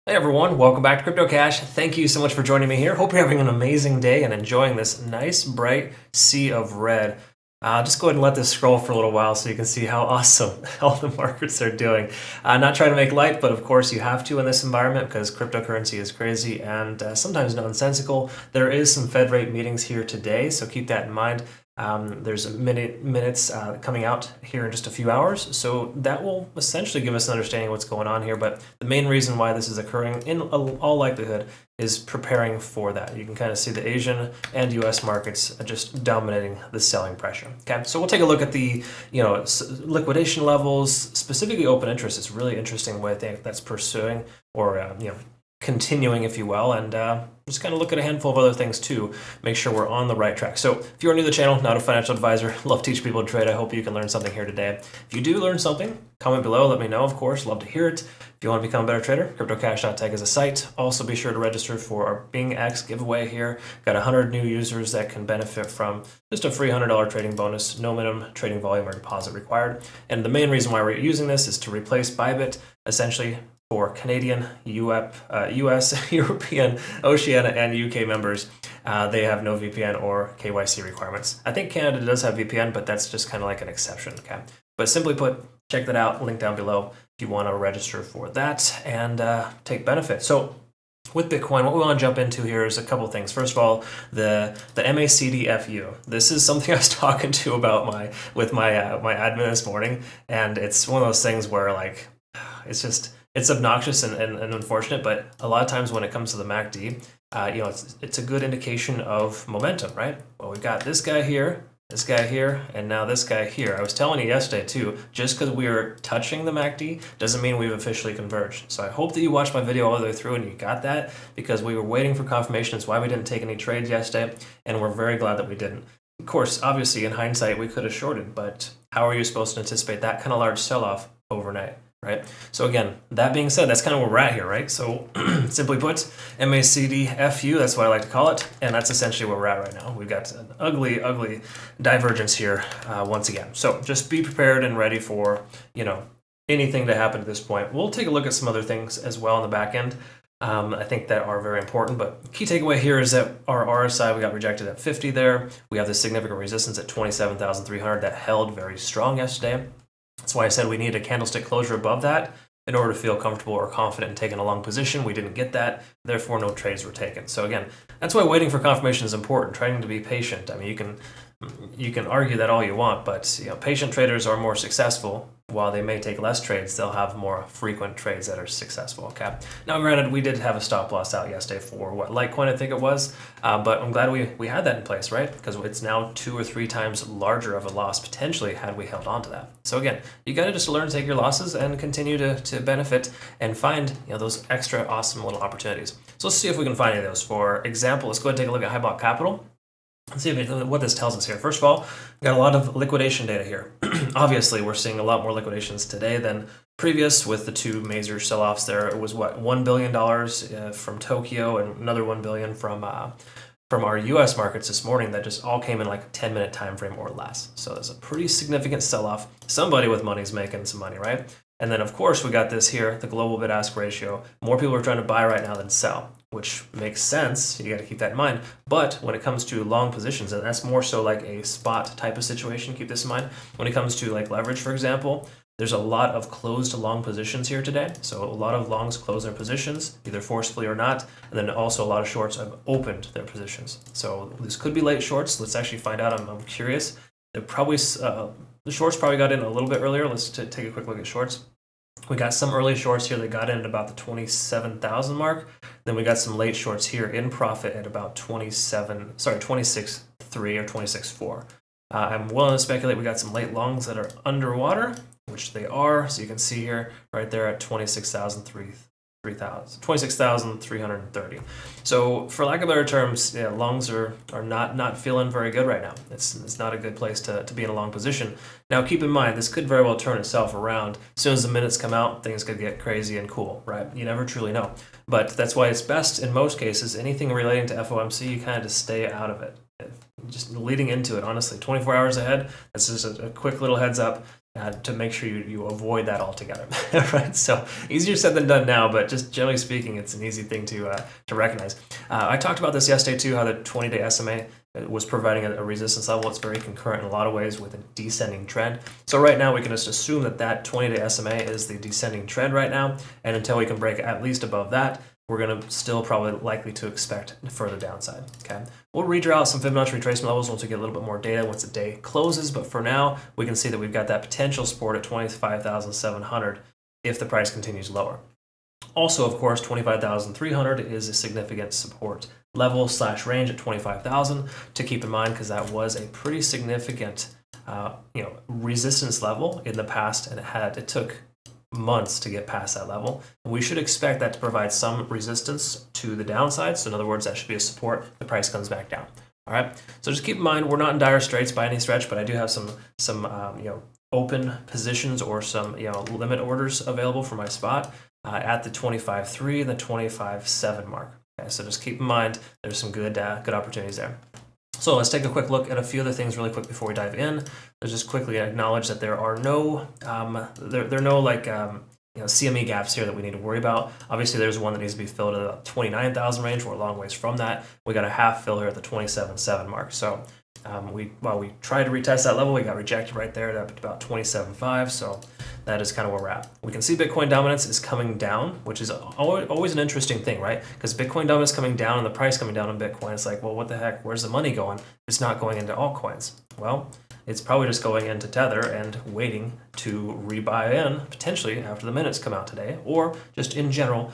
Hey everyone, welcome back to Crypto Cash. Thank you so much for joining me here. Hope you're having an amazing day and enjoying this nice bright sea of red. Just go ahead and let this scroll for a little while so you can see how awesome all the markets are doing. Not trying to make light, but of course you have to in this environment because cryptocurrency is crazy and sometimes nonsensical. There is some Fed rate meetings here today, so keep that in mind. There's minutes coming out here in just a few hours, so that will essentially give us an understanding of what's going on here. But the main reason why this is occurring, in all likelihood, is preparing for that. You can kind of see the Asian and U.S. markets just dominating the selling pressure. Okay, so we'll take a look at the liquidation levels, specifically open interest. It's a really interesting way that's pursuing or continuing, if you will, and just kind of look at a handful of other things too. Make sure we're on the right track. So if you're new to the channel, not a financial advisor, love to teach people to trade. I hope you can learn something here today. If you do learn something, comment below, let me know, of course, love to hear it. If you want to become a better trader, cryptocash.tech is a site. Also be sure to register for our BINGX giveaway here. Got 100 new users that can benefit from just a free $100 trading bonus, no minimum trading volume or deposit required. And the main reason why we're using this is to replace Bybit, essentially for Canadian, US, European, Oceania, and UK members. They have no VPN or KYC requirements. I think Canada does have VPN, but that's just kind of like an exception, okay? But simply put, check that out, link down below if you want to register for that and take benefit. So with Bitcoin, what we want to jump into here is a couple things. First of all, the MACD-FU. This is something I was talking to about with my admin this morning, and it's one of those things where like it's obnoxious and unfortunate, but a lot of times when it comes to the MACD, it's a good indication of momentum, right? Well, we've got this guy here, and now this guy here. I was telling you yesterday too, just because we are touching the MACD doesn't mean we've officially converged. So I hope that you watched my video all the way through and you got that, because we were waiting for confirmation. It's why we didn't take any trades yesterday, and we're very glad that we didn't. Of course, obviously in hindsight, we could have shorted, but how are you supposed to anticipate that kind of large sell-off overnight? Right? So again, that being said, that's kind of where we're at here, right? So simply put, MACD-FU, that's what I like to call it, and that's essentially where we're at right now. We've got an ugly, ugly divergence here once again. So just be prepared and ready for, anything to happen at this point. We'll take a look at some other things as well on the back end. I think that are very important, but key takeaway here is that our RSI, we got rejected at 50 there. We have this significant resistance at 27,300 that held very strong yesterday. That's why I said we need a candlestick closure above that in order to feel comfortable or confident in taking a long position. We didn't get that, therefore no trades were taken. So again, that's why waiting for confirmation is important, trying to be patient. I mean, you can argue that all you want, but patient traders are more successful. While they may take less trades, they'll have more frequent trades that are successful, okay? Now, granted, we did have a stop loss out yesterday for Litecoin, I think it was, but I'm glad we had that in place, right? Because it's now 2 or 3 times larger of a loss, potentially, had we held on to that. So again, you got to just learn to take your losses and continue to benefit and find those extra awesome little opportunities. So let's see if we can find any of those. For example, let's go ahead and take a look at High Block Capital. Let's see what this tells us here. First of all, we've got a lot of liquidation data here. Obviously, we're seeing a lot more liquidations today than previous with the 2 major sell-offs there. It was, $1 billion from Tokyo and another $1 billion from our U.S. markets this morning that just all came in like a 10-minute time frame or less. So there's a pretty significant sell-off. Somebody with money is making some money, right? And then, of course, we got this here, the global bid-ask ratio. More people are trying to buy right now than sell, which makes sense. You got to keep that in mind. But when it comes to long positions, and that's more so like a spot type of situation, keep this in mind. When it comes to like leverage, for example, there's a lot of closed long positions here today. So a lot of longs close their positions, either forcefully or not. And then also a lot of shorts have opened their positions. So this could be late shorts. Let's actually find out. I'm curious. They're probably the shorts probably got in a little bit earlier. Let's take a quick look at shorts. We got some early shorts here that got in at about the 27,000 mark. Then we got some late shorts here in profit at about 26.3 or 26.4. I'm willing to speculate we got some late longs that are underwater, which they are. So you can see here right there at 26,330. So for lack of better terms, longs are not feeling very good right now. It's not a good place to be in a long position. Now keep in mind, this could very well turn itself around. As soon as the minutes come out, things could get crazy and cool, right? You never truly know. But that's why it's best in most cases, anything relating to FOMC, you kind of just stay out of it. Just leading into it, honestly, 24 hours ahead, that's just a quick little heads up. to make sure you avoid that altogether, right? So easier said than done now, but just generally speaking, it's an easy thing to recognize. I talked about this yesterday too, how the 20-day SMA was providing a resistance level. It's very concurrent in a lot of ways with a descending trend. So right now we can just assume that 20-day SMA is the descending trend right now, and until we can break at least above that, we're going to still probably likely to expect further downside. Okay, we'll redraw out some Fibonacci retracement levels once we get a little bit more data once the day closes, but for now we can see that we've got that potential support at 25,700 if the price continues lower. Also, of course, 25,300 is a significant support level / range at 25,000 to keep in mind, because that was a pretty significant resistance level in the past, and it took months to get past that level. And we should expect that to provide some resistance to the downside. So in other words, that should be a support. The price comes back down. All right. So just keep in mind, we're not in dire straits by any stretch, but I do have some open positions or some limit orders available for my spot at the 25.3 and the 25.7 mark. Okay. So just keep in mind, there's some good opportunities there. So let's take a quick look at a few other things really quick before we dive in. Let's just quickly acknowledge that there are no CME gaps here that we need to worry about. Obviously, there's one that needs to be filled at the 29,000 range. We're a long ways from that. We got a half fill here at the 27.7 mark. So while we tried to retest that level, we got rejected right there at about 27.5. So that is kind of where we're at. We can see Bitcoin dominance is coming down, which is always an interesting thing, right? Because Bitcoin dominance coming down and the price coming down on Bitcoin, it's like, well, what the heck? Where's the money going? It's not going into altcoins. Well, it's probably just going into Tether and waiting to rebuy in potentially after the minutes come out today, or just in general,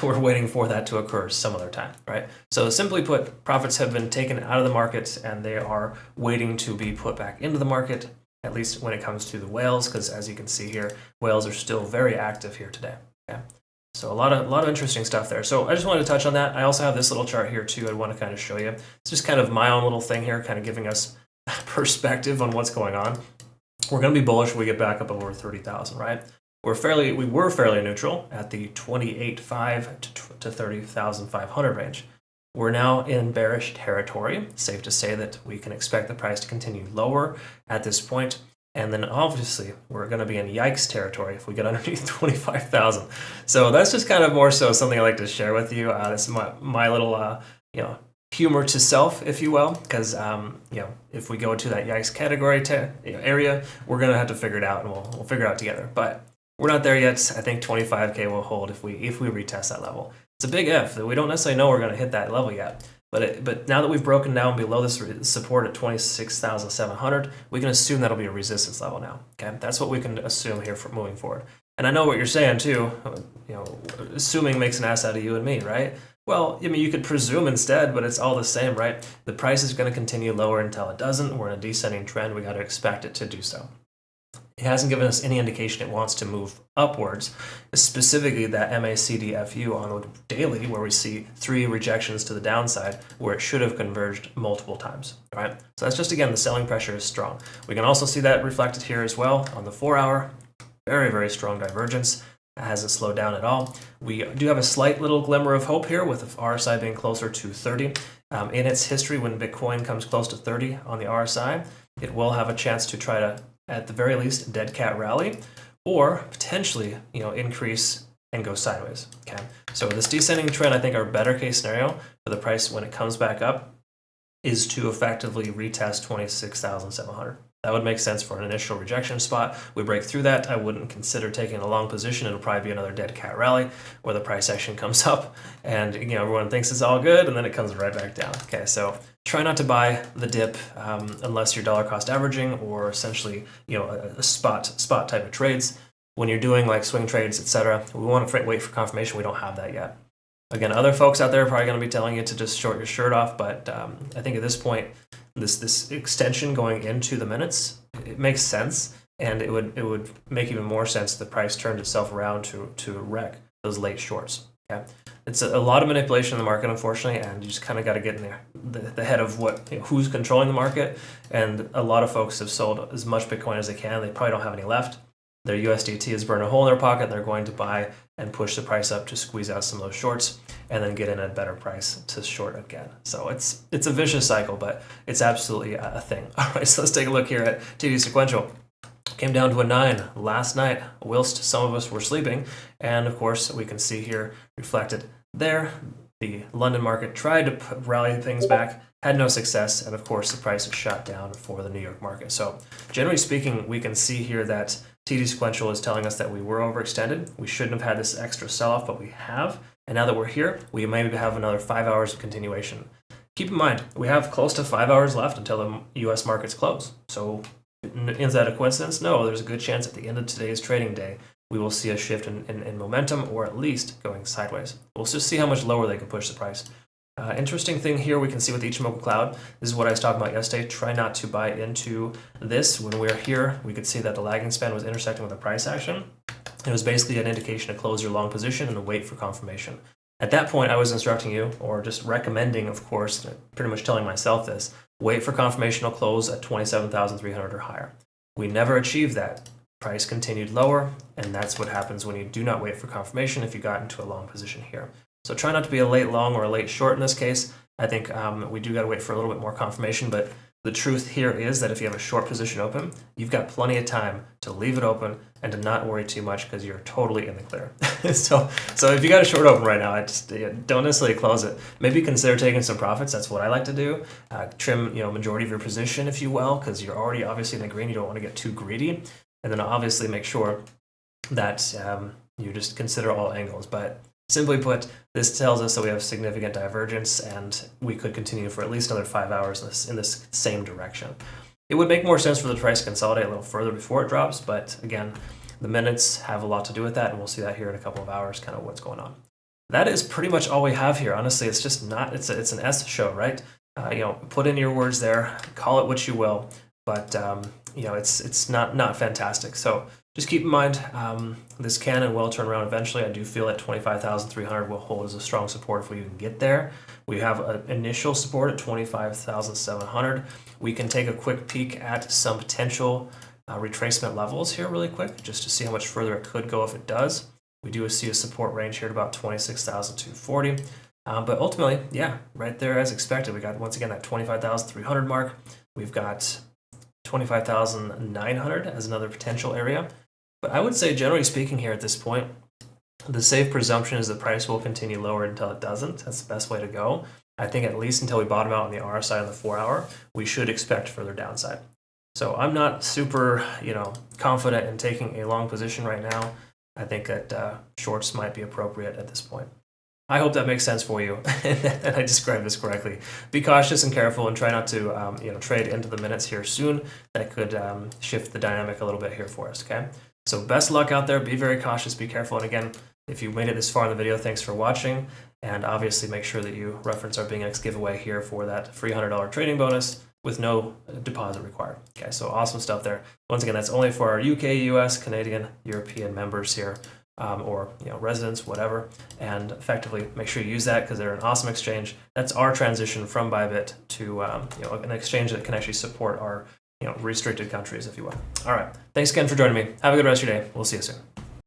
we're waiting for that to occur some other time, right? So simply put, profits have been taken out of the market and they are waiting to be put back into the market, at least when it comes to the whales, because as you can see here, whales are still very active here today. Okay? So a lot of interesting stuff there. So I just wanted to touch on that. I also have this little chart here too. I want to kind of show you. It's just kind of my own little thing here, kind of giving us perspective on what's going on. We're going to be bullish when we get back up over 30,000, right? We were fairly neutral at the 28.5 to 30,500 range. We're now in bearish territory. Safe to say that we can expect the price to continue lower at this point. And then obviously we're going to be in yikes territory if we get underneath 25,000. So that's just kind of more so something I like to share with you. This is my little humor to self, if you will, because if we go into that yikes category area, we're going to have to figure it out, and we'll figure it out together. But we're not there yet. I think 25K will hold if we retest that level. It's a big if that we don't necessarily know we're going to hit that level yet. But now that we've broken down below this support at 26,700, we can assume that'll be a resistance level now. Okay, that's what we can assume here for moving forward. And I know what you're saying too. Assuming makes an ass out of you and me, right? Well, I mean, you could presume instead, but it's all the same, right? The price is going to continue lower until it doesn't. We're in a descending trend. We got to expect it to do so. It hasn't given us any indication it wants to move upwards, specifically that MACD-FU on the daily, where we see 3 rejections to the downside, where it should have converged multiple times. All right, so that's just, again, the selling pressure is strong. We can also see that reflected here as well on the 4-hour. Very, very strong divergence. It hasn't slowed down at all. We do have a slight little glimmer of hope here with the RSI being closer to 30. In its history, when Bitcoin comes close to 30 on the RSI, it will have a chance to try to, at the very least, dead cat rally, or potentially, increase and go sideways. Okay. So this descending trend, I think our better case scenario for the price when it comes back up is to effectively retest 26,700. That would make sense for an initial rejection spot. We break through that. I wouldn't consider taking a long position. It'll probably be another dead cat rally where the price action comes up and everyone thinks it's all good and then it comes right back down. Okay, so try not to buy the dip unless you're dollar cost averaging or essentially a spot type of trades. When you're doing like swing trades, etc., we want to wait for confirmation. We don't have that yet. Again, other folks out there are probably going to be telling you to just short your shirt off, but I think at this point, this extension going into the minutes, it makes sense, and it would make even more sense if the price turned itself around to wreck those late shorts. Okay, it's a lot of manipulation in the market, unfortunately, and you just kind of got to get in there, the head of who's controlling the market. And a lot of folks have sold as much Bitcoin as they can. They probably don't have any left. Their USDT has burned a hole in their pocket, and they're going to buy and push the price up to squeeze out some of those shorts and then get in at a better price to short again. So it's a vicious cycle, but it's absolutely a thing. All right, so let's take a look here at TD Sequential. Came down to a 9 last night, whilst some of us were sleeping. And of course, we can see here reflected there, the London market tried to rally things back, had no success, and of course the price shot down for the New York market. So generally speaking, we can see here that TD sequential is telling us that we were overextended. We shouldn't have had this extra sell-off, but we have. And now that we're here, we maybe have another 5 hours of continuation. Keep in mind, we have close to 5 hours left until the US markets close. So is that a coincidence? No, there's a good chance at the end of today's trading day, we will see a shift in momentum, or at least going sideways. We'll just see how much lower they can push the price. Interesting thing here we can see with the Ichimoku cloud. This is what I was talking about yesterday. Try not to buy into this. When we're here, we could see that the lagging span was intersecting with a price action. It was basically an indication to close your long position and to wait for confirmation. At that point, I was instructing you, or just recommending, of course, pretty much telling myself this, wait for confirmation to close at 27,300 or higher. We never achieved that. Price continued lower, and that's what happens when you do not wait for confirmation if you got into a long position here. So try not to be a late long or a late short in this case. I think we do got to wait for a little bit more confirmation, but the truth here is that if you have a short position open, you've got plenty of time to leave it open and to not worry too much because you're totally in the clear. So if you got a short open right now, I just don't necessarily close it. Maybe consider taking some profits. That's what I like to do. Trim, majority of your position, if you will, because you're already obviously in the green. You don't want to get too greedy, and then obviously make sure that you just consider all angles. But simply put, this tells us that we have significant divergence and we could continue for at least another 5 hours in this same direction. It would make more sense for the price to consolidate a little further before it drops, but again, the minutes have a lot to do with that, and we'll see that here in a couple of hours, kind of what's going on. That is pretty much all we have here. Honestly, it's just not, it's an S show, right? Put in your words there, call it what you will, but it's not fantastic. So just keep in mind, this can and will turn around eventually. I do feel that 25,300 will hold as a strong support if we can get there. We have an initial support at 25,700. We can take a quick peek at some potential retracement levels here really quick, just to see how much further it could go if it does. We do see a support range here at about 26,240. But ultimately, yeah, right there as expected. We got, once again, that 25,300 mark. We've got 25,900 as another potential area. But I would say, generally speaking here at this point, the safe presumption is the price will continue lower until it doesn't. That's the best way to go. I think at least until we bottom out on the RSI on the 4 hour, we should expect further downside. So I'm not super, confident in taking a long position right now. I think that shorts might be appropriate at this point. I hope that makes sense for you and I described this correctly. Be cautious and careful and try not to trade into the minutes here soon. That could shift the dynamic a little bit here for us, okay? So best luck out there. Be very cautious, be careful. And again, if you made it this far in the video, thanks for watching. And obviously make sure that you reference our BINGX giveaway here for that free $100 trading bonus with no deposit required. Okay, so awesome stuff there. Once again, that's only for our UK, US, Canadian, European members here. Or residents, whatever, and effectively make sure you use that because they're an awesome exchange. That's our transition from Bybit to an exchange that can actually support our restricted countries, if you will. All right, thanks again for joining me. Have a good rest of your day. We'll see you soon.